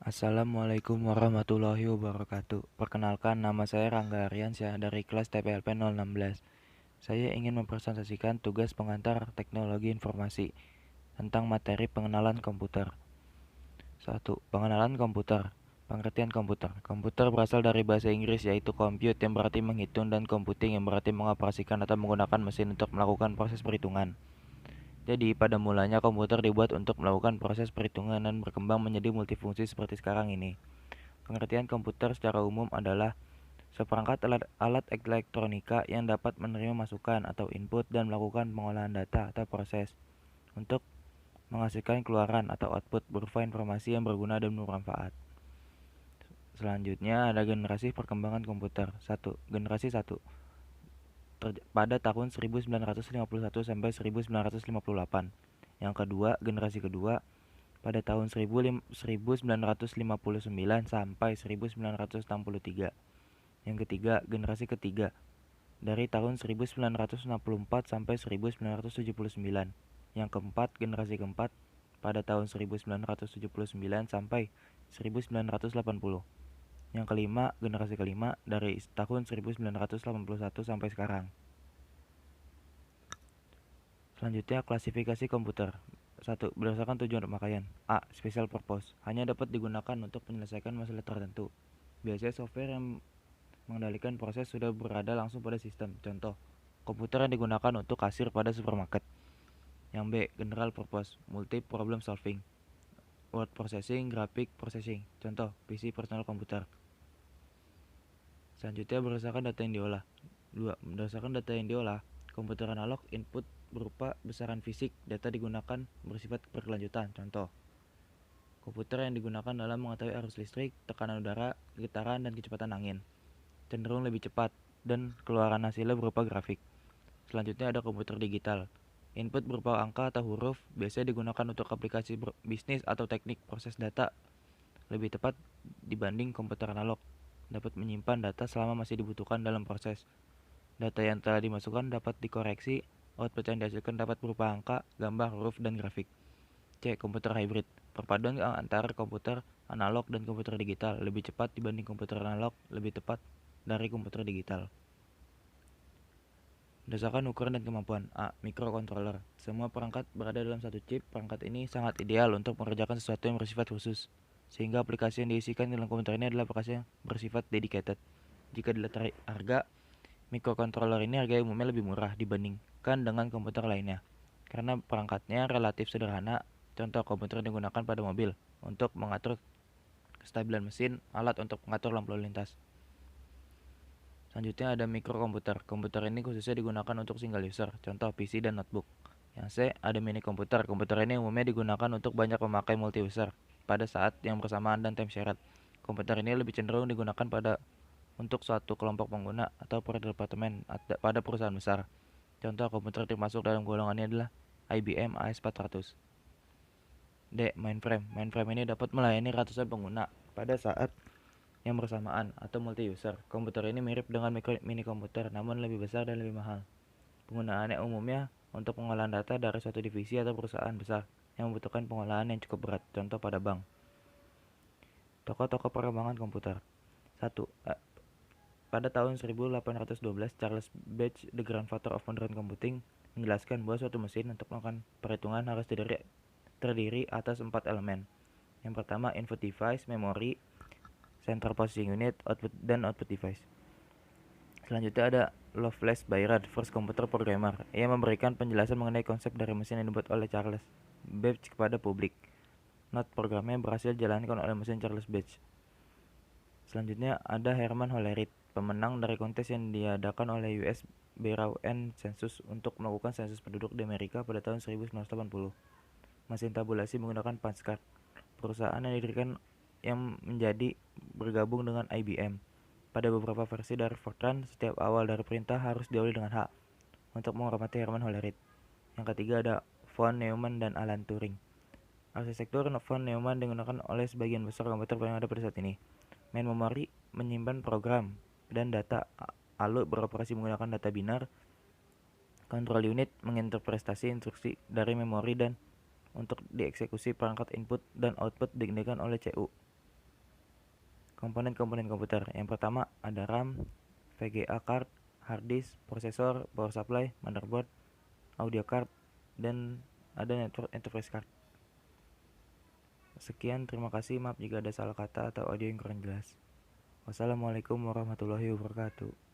Assalamualaikum warahmatullahi wabarakatuh. Perkenalkan, nama saya Rangga Aryansyah dari kelas TPLP 016. Saya ingin mempresentasikan tugas pengantar teknologi informasi tentang materi pengenalan komputer. 1. Pengenalan komputer. Pengertian komputer. Komputer berasal dari bahasa Inggris yaitu compute yang berarti menghitung dan computing yang berarti mengoperasikan atau menggunakan mesin untuk melakukan proses perhitungan. Jadi, pada mulanya komputer dibuat untuk melakukan proses perhitungan dan berkembang menjadi multifungsi seperti sekarang ini. Pengertian komputer secara umum adalah seperangkat alat elektronika yang dapat menerima masukan atau input dan melakukan pengolahan data atau proses untuk menghasilkan keluaran atau output berupa informasi yang berguna dan bermanfaat. Selanjutnya ada generasi perkembangan komputer. 1. Generasi 1 pada tahun 1951 sampai 1958. Yang kedua, generasi kedua pada tahun 1959 sampai 1963. Yang ketiga, generasi ketiga dari tahun 1964 sampai 1979. Yang keempat, generasi keempat pada tahun 1979 sampai 1980. Yang kelima, generasi kelima dari tahun 1981 sampai sekarang. Selanjutnya, klasifikasi komputer. 1. Berdasarkan tujuan pemakaian. A. Special purpose. Hanya dapat digunakan untuk menyelesaikan masalah tertentu. Biasanya software yang mengendalikan proses sudah berada langsung pada sistem. Contoh, komputer yang digunakan untuk kasir pada supermarket. Yang B. General purpose. Multi problem solving. Word processing, graphic processing. Contoh, PC personal computer. Selanjutnya, berdasarkan data yang diolah. 2. Berdasarkan data yang diolah, komputer analog input berupa besaran fisik. Data digunakan bersifat berkelanjutan. Contoh, komputer yang digunakan dalam mengetahui arus listrik, tekanan udara, getaran, dan kecepatan angin cenderung lebih cepat, dan keluaran hasilnya berupa grafik. Selanjutnya ada komputer digital. Input berupa angka atau huruf biasanya digunakan untuk aplikasi bisnis atau teknik proses data lebih tepat dibanding komputer analog. Dapat menyimpan data selama masih dibutuhkan dalam proses. Data yang telah dimasukkan dapat dikoreksi, output yang dihasilkan dapat berupa angka, gambar, huruf, dan grafik. C. Komputer hybrid. Perpaduan antara komputer analog dan komputer digital lebih cepat dibanding komputer analog lebih tepat dari komputer digital. Berdasarkan ukuran dan kemampuan. A. Microcontroller. Semua perangkat berada dalam satu chip. Perangkat ini sangat ideal untuk mengerjakan sesuatu yang bersifat khusus, sehingga aplikasi yang diisikan dalam komputer ini adalah aplikasi yang bersifat dedicated. Jika dilihat dari harga, microcontroller ini harga umumnya lebih murah dibandingkan dengan komputer lainnya, karena perangkatnya relatif sederhana. Contoh, komputer yang digunakan pada mobil untuk mengatur kestabilan mesin, alat untuk mengatur lampu lalu lintas. Selanjutnya ada mikrokomputer. Komputer ini khususnya digunakan untuk single user, contoh PC dan notebook. Yang C, ada mini komputer. Komputer ini umumnya digunakan untuk banyak pemakai multi user pada saat yang bersamaan dan time shared. Komputer ini lebih cenderung digunakan untuk suatu kelompok pengguna atau per departemen pada perusahaan besar. Contoh komputer termasuk dalam golongannya adalah IBM AS400. D. Mainframe. Mainframe ini dapat melayani ratusan pengguna pada saat yang bersamaan atau multi-user. Komputer ini mirip dengan mini komputer namun lebih besar dan lebih mahal. Penggunaannya umumnya untuk pengolahan data dari suatu divisi atau perusahaan besar yang membutuhkan pengolahan yang cukup berat, contoh pada bank. Tokoh-tokoh perkembangan komputer. 1. Pada tahun 1812, Charles Babbage, the grandfather of modern computing, menjelaskan bahwa suatu mesin untuk melakukan perhitungan harus terdiri atas 4 elemen. Yang pertama, input device, memori, central processing unit, output device. Selanjutnya ada Lovelace Bayrard, first computer programmer. Ia memberikan penjelasan mengenai konsep dari mesin yang dibuat oleh Charles Babbage kepada publik. Not programnya berhasil dijalankan oleh mesin Charles Babbage. Selanjutnya ada Herman Hollerith, pemenang dari kontes yang diadakan oleh US Bureau and Census untuk melakukan sensus penduduk di Amerika pada tahun 1980. Mesin tabulasi menggunakan punch card. Perusahaan yang didirikan yang menjadi bergabung dengan IBM. Pada beberapa versi dari Fortran, setiap awal dari perintah harus diawali dengan H untuk menghormati Herman Hollerith. Yang ketiga ada von Neumann dan Alan Turing. Arsitektur von Neumann digunakan oleh sebagian besar komputer yang ada pada saat ini. Main memory menyimpan program dan data. ALU beroperasi menggunakan data binar. Control unit menginterpretasi instruksi dari memori dan untuk dieksekusi perangkat input dan output digunakan oleh CU. Komponen-komponen komputer. Yang pertama ada RAM, VGA card, hard disk, prosesor, power supply, motherboard, audio card, dan ada network interface card. Sekian, terima kasih. Maaf jika ada salah kata atau audio yang kurang jelas. Wassalamualaikum warahmatullahi wabarakatuh.